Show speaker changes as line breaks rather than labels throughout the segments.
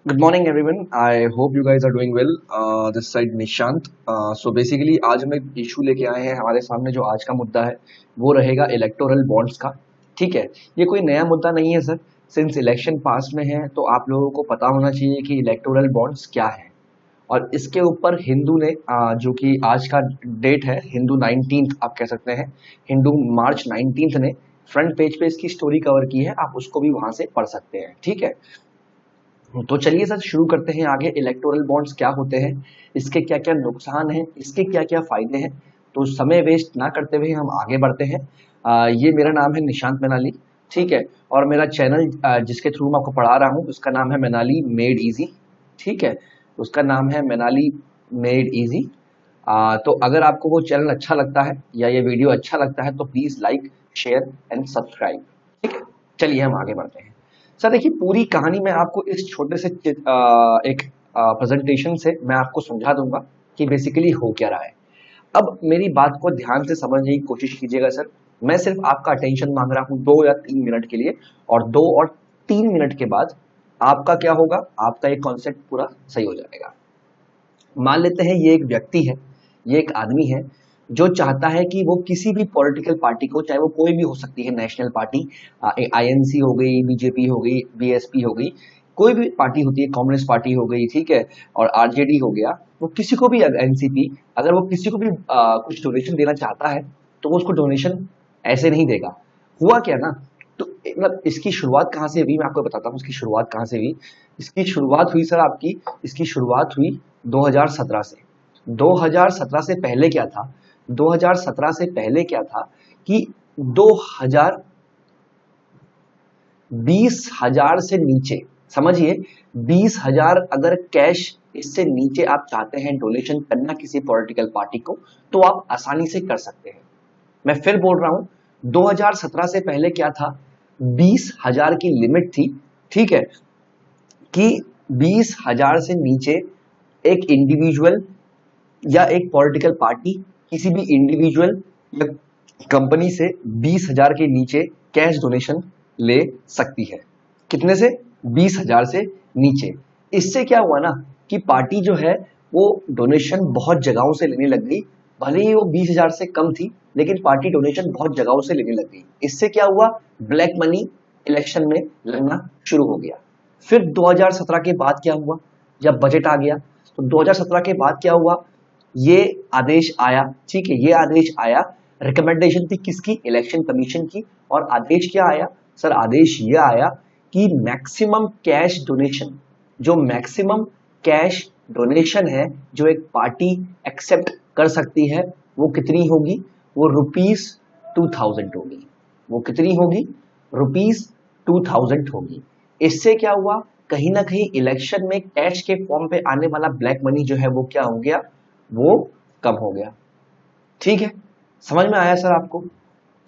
Good morning, everyone. I hope you guys are doing well. This side Nishant. So basically आज हम एक issue लेके आए हैं हमारे सामने। जो आज का मुद्दा है वो रहेगा इलेक्टोरल बॉन्ड्स का। ठीक है, ये कोई नया मुद्दा नहीं है सर। सिंस इलेक्शन पास में है तो आप लोगों को पता होना चाहिए कि इलेक्टोरल बॉन्ड्स क्या है। और इसके ऊपर हिंदू ने जो कि आज का डेट है, हिंदू 19th आप कह सकते हैं, हिंदू मार्च 19th ने फ्रंट पेज पे इसकी स्टोरी कवर की है। आप उसको भी वहां से पढ़ सकते हैं। ठीक है, तो चलिए सर शुरू करते हैं आगे। इलेक्टोरल बॉन्ड्स क्या होते हैं, इसके क्या क्या नुकसान हैं, इसके क्या क्या फायदे हैं। तो समय वेस्ट ना करते हुए हम आगे बढ़ते हैं। ये मेरा नाम है निशांत मैनाली। ठीक है, और मेरा चैनल जिसके थ्रू मैं आपको पढ़ा रहा हूँ उसका नाम है मैनाली मेड इजी। ठीक है, उसका नाम है मैनाली मेड इजी। तो अगर आपको वो चैनल अच्छा लगता है या ये वीडियो अच्छा लगता है तो please like share and subscribe. ठीक है, चलिए हम आगे बढ़ते हैं। सर देखिए, पूरी कहानी मैं आपको इस छोटे से एक प्रेजेंटेशन से मैं आपको समझा दूंगा कि बेसिकली हो क्या रहा है। अब मेरी बात को ध्यान से समझने की कोशिश कीजिएगा सर। मैं सिर्फ आपका अटेंशन मांग रहा हूं 2 या 3 मिनट के लिए, और 2 और 3 मिनट के बाद आपका क्या होगा, आपका एक कॉन्सेप्ट पूरा सही हो जाएगा। मान लेते हैं ये एक व्यक्ति है, ये एक आदमी है जो चाहता है कि वो किसी भी पॉलिटिकल पार्टी को, चाहे वो कोई भी हो सकती है, नेशनल पार्टी, आईएनसी हो गई, बीजेपी हो गई, बीएसपी हो गई, कोई भी पार्टी होती है, कम्युनिस्ट पार्टी हो गई, ठीक है, और आरजेडी हो गया, वो किसी को भी, एनसीपी, अगर वो किसी को भी कुछ डोनेशन देना चाहता है तो वो उसको डोनेशन ऐसे नहीं देगा। हुआ क्या ना, तो मतलब इसकी शुरुआत कहाँ से हुई मैं आपको बताता हूँ। इसकी शुरुआत कहाँ से हुई, इसकी शुरुआत हुई सर आपकी, इसकी शुरुआत हुई 2017 से। 2017 से पहले क्या था, 2017 से पहले क्या था कि 20,000 से नीचे, समझिए 20,000 अगर कैश इससे नीचे आप चाहते हैं डोनेशन करना किसी पॉलिटिकल पार्टी को तो आप आसानी से कर सकते हैं। मैं फिर बोल रहा हूं, 2017 से पहले क्या था, 20,000 की लिमिट थी। ठीक है, कि 20,000 से नीचे एक इंडिविजुअल या एक पॉलिटिकल पार्टी किसी भी इंडिविजुअल या कंपनी से 20,000 के नीचे कैश डोनेशन ले सकती है। कितने से, 20,000 से नीचे। इससे क्या हुआ ना कि पार्टी जो है वो डोनेशन बहुत जगहों से लेने लग गई। भले ही वो 20,000 से कम थी लेकिन पार्टी डोनेशन बहुत जगहों से लेने लग गई। इससे क्या हुआ, ब्लैक मनी इलेक्शन में लगना शुरू हो गया। फिर 2017 के बाद क्या हुआ, जब बजट आ गया तो 2017 के बाद क्या हुआ, ये आदेश आया। ठीक है, ये आदेश आया, रिकमेंडेशन थी किसकी, इलेक्शन कमीशन की। और आदेश क्या आया सर, आदेश ये आया कि मैक्सिमम कैश डोनेशन, जो मैक्सिमम कैश डोनेशन है जो एक पार्टी एक्सेप्ट कर सकती है वो कितनी होगी, वो ₹2000 होगी। वो कितनी होगी, ₹2000 होगी। इससे क्या हुआ, कहीं ना कहीं इलेक्शन में कैश के फॉर्म पे आने वाला ब्लैक मनी जो है वो क्या हो गया, वो कम हो गया। ठीक है, समझ में आया सर आपको।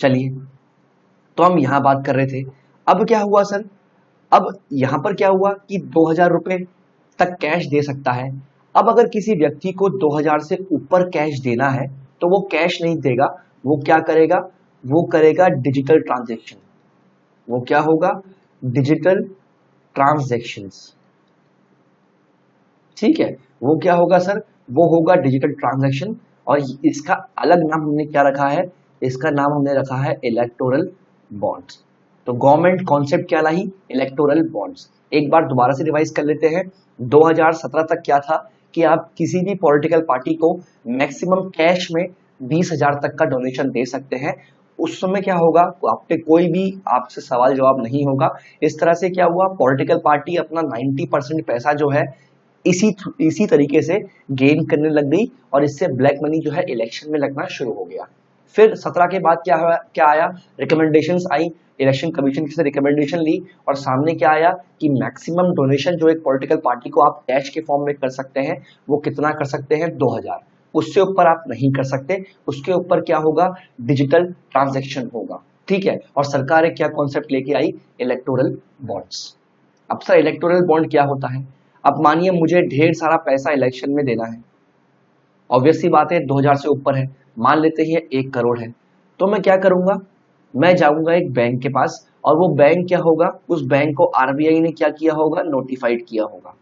चलिए, तो हम यहां बात कर रहे थे। अब क्या हुआ सर, अब यहां पर क्या हुआ कि 2,000 रुपए तक कैश दे सकता है। अब अगर किसी व्यक्ति को 2,000 से ऊपर कैश देना है तो वो कैश नहीं देगा, वो क्या करेगा, वो करेगा डिजिटल ट्रांजेक्शन। वो क्या होगा, डिजिटल ट्रांजेक्शन्स। ठीक है, वो क्या होगा सर, वो होगा डिजिटल ट्रांजैक्शन। और इसका अलग नाम हमने क्या रखा है, इसका नाम हमने रखा है इलेक्टोरल बॉन्ड्स। तो गवर्नमेंट कॉन्सेप्ट क्या लाई, इलेक्टोरल बॉन्ड्स। एक बार दोबारा से रिवाइज कर लेते हैं। 2017 तक क्या था कि आप किसी भी पॉलिटिकल पार्टी को मैक्सिमम कैश में 20,000 तक का डोनेशन दे सकते हैं। उस समय क्या होगा, आपके कोई भी आपसे सवाल जवाब नहीं होगा। इस तरह से क्या हुआ, पॉलिटिकल पार्टी अपना 90% पैसा जो है इसी तरीके से गेन करने लग गई, और इससे ब्लैक मनी जो है इलेक्शन में लगना शुरू हो गया। फिर 17 के बाद क्या आया, रिकमेंडेशंस आई, इलेक्शन कमीशन से रिकमेंडेशन ली, और सामने क्या आया कि मैक्सिमम डोनेशन जो एक पॉलिटिकल पार्टी को आप कैश के फॉर्म में कर सकते हैं वो कितना कर सकते हैं, 2,000। उससे ऊपर आप नहीं कर सकते। उसके ऊपर क्या होगा, डिजिटल ट्रांजेक्शन होगा। ठीक है, और सरकार एक क्या कॉन्सेप्ट लेके आई, इलेक्टोरल बॉन्ड्स। अब सर इलेक्टोरल बॉन्ड क्या होता है, अब मानिए मुझे ढेर सारा पैसा इलेक्शन में देना है। ऑब्वियस सी बात है 2,000 से ऊपर है, मान लेते हैं 1 करोड़ है। तो मैं क्या करूंगा, मैं जाऊंगा एक बैंक के पास, और वो बैंक क्या होगा, उस बैंक को आरबीआई ने क्या किया होगा, नोटिफाइड किया होगा।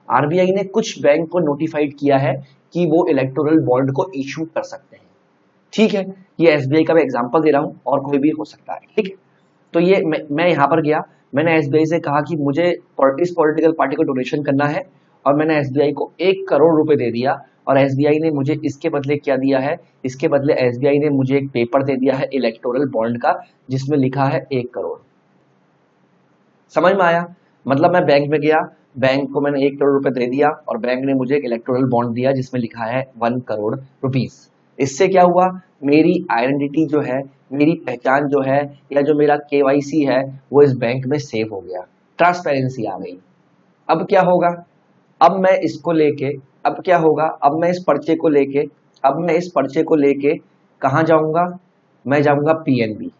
आरबीआई ने कुछ बैंक को नोटिफाइड किया है कि वो इलेक्टोरल बॉन्ड को इशू कर सकते हैं। ठीक है, ये एसबीआई का मैं एग्जांपल दे रहा हूं और कोई भी हो सकता है। ठीक है, तो ये मैं यहां पर गया, मैंने एसबीआई से कहा कि मुझे इस पॉलिटिकल पार्टी को डोनेशन करना है और मैंने एसबीआई को 1 करोड़ रुपए दे दिया और एसबीआई ने मुझे इसके बदले क्या दिया है, इसके बदले एसबीआई ने मुझे एक पेपर दे दिया है इलेक्टोरल बॉन्ड का जिसमें लिखा है 1 करोड़। समझ में आया? मतलब मैं बैंक में गया, बैंक को मैंने 1 करोड़ रुपए दे दिया और बैंक ने मुझे एक इलेक्टोरल बॉन्ड दिया जिसमें लिखा है 1 करोड़ रुपीज। इससे क्या हुआ, मेरी आइडेंटिटी जो है, मेरी पहचान जो है या जो मेरा केवाईसी है वो इस बैंक में सेव हो गया, ट्रांसपेरेंसी आ गई। अब क्या होगा, अब मैं इसको लेके, अब क्या होगा, अब मैं इस पर्चे को लेके, अब मैं इस पर्चे को लेके कहाँ जाऊंगा, मैं जाऊंगा पीएनबी।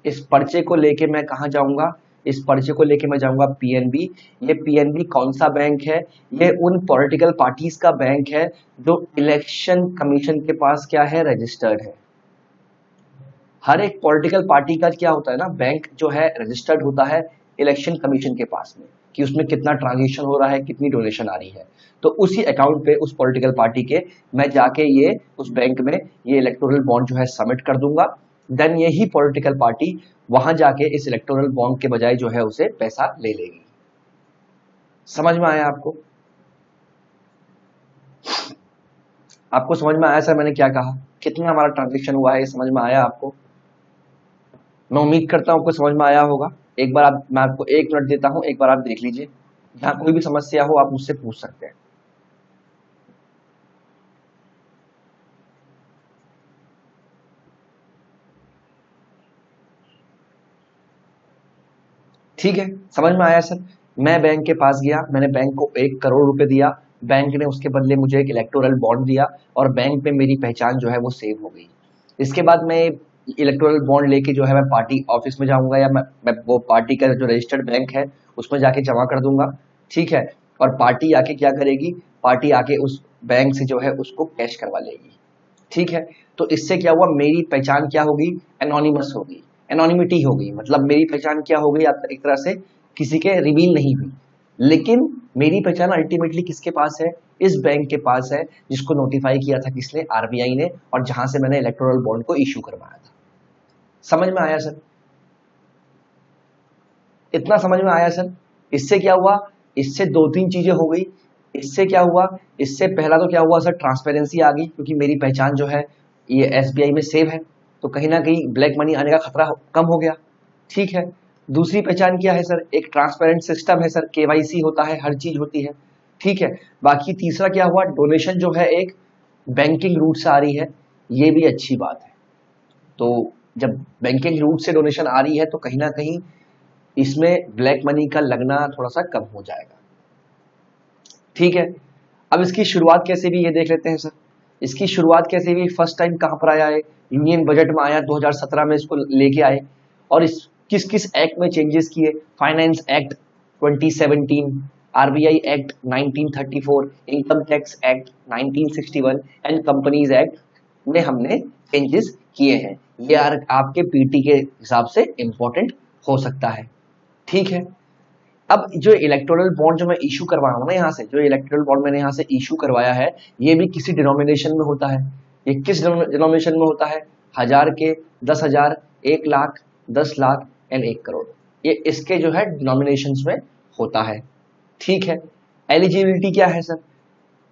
इस पर्चे को लेके मैं कहाँ जाऊंगा, इस पर्चे को लेके मैं जाऊंगा पीएनबी। ये पीएनबी कौन सा बैंक है, ये उन पॉलिटिकल पार्टीज का बैंक है जो इलेक्शन कमीशन के पास क्या है, रजिस्टर्ड है। हर एक पॉलिटिकल पार्टी का क्या होता है ना, बैंक जो है रजिस्टर्ड होता है इलेक्शन कमीशन के पास में कि उसमें कितना ट्रांजेक्शन हो रहा है, कितनी डोनेशन आ रही है। तो उसी अकाउंट पे उस पॉलिटिकल पार्टी के मैं जाके ये उस बैंक में ये इलेक्टोरल बॉन्ड जो है सबमिट कर दूंगा। देन यही पॉलिटिकल पार्टी वहां जाके इस इलेक्टोरल बॉन्ड के बजाय जो है उसे पैसा ले लेगी। समझ में आया आपको? आपको समझ में आया सर मैंने क्या कहा, कितना हमारा ट्रांजेक्शन हुआ है, ये समझ में आया आपको? मैं उम्मीद करता हूं आपको समझ में आया होगा। एक बार आप, मैं आपको 1 मिनट देता हूं, एक बार आप देख लीजिए, जहां कोई भी समस्या हो आप मुझसे पूछ सकते हैं। ठीक है, समझ में आया सर। मैं बैंक के पास गया, मैंने बैंक को 1 करोड़ रुपए दिया, बैंक ने उसके बदले मुझे एक इलेक्टोरल बॉन्ड दिया और बैंक में मेरी पहचान जो है वो सेव हो गई। इसके बाद मैं इलेक्टोरल बॉन्ड लेके जो है मैं पार्टी ऑफिस में जाऊंगा या मैं वो पार्टी का जो रजिस्टर्ड बैंक है उसमें जाके जमा कर दूंगा। ठीक है, और पार्टी आके क्या करेगी, पार्टी आके उस बैंक से जो है उसको कैश करवा लेगी। ठीक है, तो इससे क्या हुआ, मेरी पहचान क्या होगी, एनोनिमस होगी, एनोनिमिटी होगी, मतलब मेरी पहचान क्या हो गई, एक तरह से किसी के रिवील नहीं हुई, लेकिन मेरी पहचान अल्टीमेटली किसके पास है, इस बैंक के पास है जिसको नोटिफाई किया था किसने, आरबीआई ने, और जहां से मैंने इलेक्टोरल बॉन्ड को इशू करवाया था। समझ में आया सर? इतना समझ में आया सर? इससे क्या हुआ, इससे 2-3 चीजें हो गई। इससे क्या हुआ, इससे पहला तो क्या हुआ सर, ट्रांसपेरेंसी आ गई क्योंकि मेरी पहचान जो है ये एसबीआई में सेव है, तो कहीं ना कहीं ब्लैक मनी आने का खतरा कम हो गया। ठीक है, दूसरी पहचान क्या है सर, एक ट्रांसपेरेंट सिस्टम है सर, केवाईसी होता है, हर चीज होती है। ठीक है, बाकी तीसरा क्या हुआ, डोनेशन जो है एक बैंकिंग रूट से आ रही है, ये भी अच्छी बात है। तो जब बैंकिंग रूट से डोनेशन आ रही है तो कहीं ना कहीं इसमें ब्लैक मनी का लगना थोड़ा सा कम हो जाएगा। ठीक है, अब इसकी शुरुआत कैसे भी ये देख लेते हैं सर। इसकी शुरुआत कैसे भी, फर्स्ट टाइम कहां पर आया है, यूनियन बजट में आया, 2017 में इसको लेके आए और इस किस किस एक्ट में चेंजेस किए, finance act 2017, RBI act 1934, income tax act 1961 and companies act में हमने चेंजेस किए हैं। ये आपके पीटी के हिसाब से इंपॉर्टेंट हो सकता है। ठीक है, अब जो इलेक्टोरल बॉन्ड जो मैं इशू करवाया हूं ना, यहाँ से जो इलेक्टोरल बॉन्ड मैंने यहाँ से इशू करवाया है, ये भी किसी डिनोमिनेशन में होता है। ये किस डिनोमिनेशन में होता है, 1000 के, 10,000, 1,00,000, 10,00,000 एंड 1 करोड़, ये इसके जो है डिनोमिनेशन में होता है। ठीक है, एलिजिबिलिटी क्या है सर,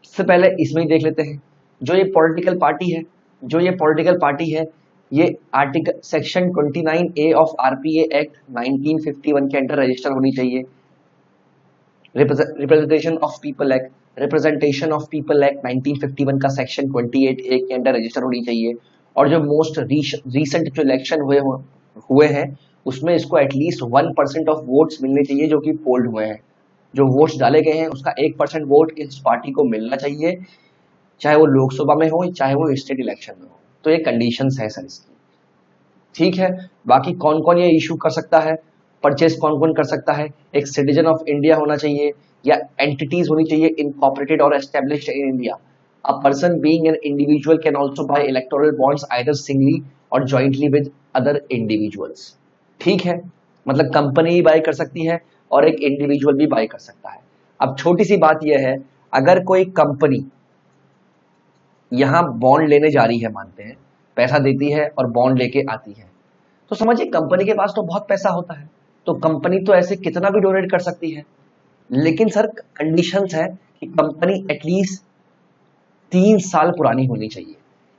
सबसे पहले इसमें ही देख लेते हैं। जो ये पॉलिटिकल पार्टी है, जो ये पॉलिटिकल पार्टी है, ये article section 29A of RPA act 1951 के अंडर रजिस्टर होनी चाहिए। Representation of people act, representation of people act 1951 का सेक्शन 28A के अंडर रजिस्टर होनी चाहिए। और जो मोस्ट रीसेंट जो इलेक्शन हुए हैं उसमें इसको एटलीस्ट 1% ऑफ वोट्स मिलने चाहिए जो कि पोल्ड हुए हैं। जो वोट्स डाले गए हैं उसका 1% वोट इस पार्टी को मिलना चाहिए, चाहे वो लोकसभा में हो चाहे वो स्टेट इलेक्शन में हो। तो ये कंडीशंस है सर इसकी। ठीक है, बाकी कौन कौन ये इशू कर सकता है, परचेज कौन कौन कर सकता है, एक सिटीजन ऑफ इंडिया होना चाहिए या एंटिटीज होनी चाहिए इनकॉर्पोरेटेड और established in India. A person being an individual can also by electoral bonds either singly और जॉइंटली विद अदर इंडिविजुअल्स। ठीक है, मतलब कंपनी भी बाय कर सकती है और एक इंडिविजुअल भी बाय कर सकता है। अब छोटी सी बात यह है, अगर कोई कंपनी यहां बॉन्ड लेने जा रही है, मानते हैं पैसा देती है और बॉन्ड लेके आती है, तो समझिए कंपनी के पास तो बहुत पैसा होता है, तो कंपनी तो ऐसे कितना भी डोनेट कर सकती है। लेकिन सर कंडीशंस है कि कंपनी एटलीस्ट 3 साल पुरानी होनी चाहिए।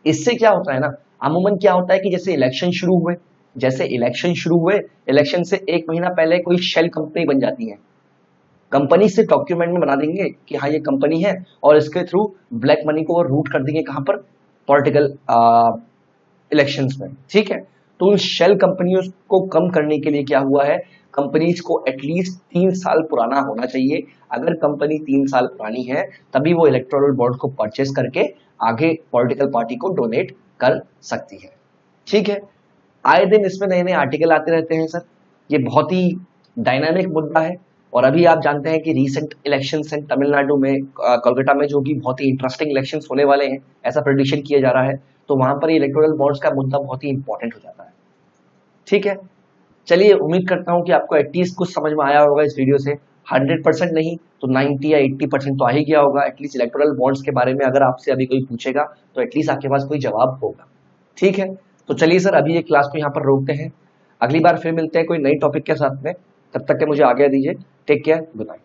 इससे क्या होता है ना, अमूमन क्या होता है कि जैसे इलेक्शन शुरू हुए, इलेक्शन से 1 महीना पहले कोई शेल कंपनी बन जाती है। कंपनी से डॉक्यूमेंट में बना देंगे कि हाँ ये कंपनी है, और इसके थ्रू ब्लैक मनी को रूट कर देंगे कहां पर, पॉलिटिकल इलेक्शंस में, ठीक है। तो उन शेल कंपनियों को कम करने के लिए क्या हुआ है, कंपनीज को एटलीस्ट 3 साल पुराना होना चाहिए। अगर कंपनी 3 साल पुरानी है तभी वो इलेक्टोरल बॉन्ड को परचेस करके आगे पॉलिटिकल पार्टी को डोनेट कर सकती है, ठीक है। आए दिन इसमें नए नए आर्टिकल आते रहते हैं सर, ये बहुत ही डायनामिक मुद्दा है। और अभी आप जानते हैं कि रीसेंट इलेक्शंस हैं तमिलनाडु में, कोलकाता में, जो कि बहुत ही इंटरेस्टिंग इलेक्शंस होने वाले हैं, ऐसा प्रेडिक्शन किया जा रहा है। तो वहां पर इलेक्टोरल बॉन्ड्स का मुद्दा बहुत ही इंपॉर्टेंट हो जाता है, ठीक है। चलिए, उम्मीद करता हूं कि आपको एटलीस्ट कुछ समझ में आया होगा इस वीडियो से। 100% नहीं तो 90 या 80% तो आ ही गया होगा एटलीस्ट इलेक्टोरल बॉन्ड्स के बारे में। अगर आपसे अभी कोई पूछेगा तो एटलीस्ट आपके पास कोई जवाब होगा, ठीक है। तो चलिए सर, अभी ये क्लास को यहाँ पर रोकते हैं, अगली बार फिर मिलते हैं कोई नई टॉपिक के साथ में। तब तक के मुझे आज्ञा दीजिए। Take care, good night.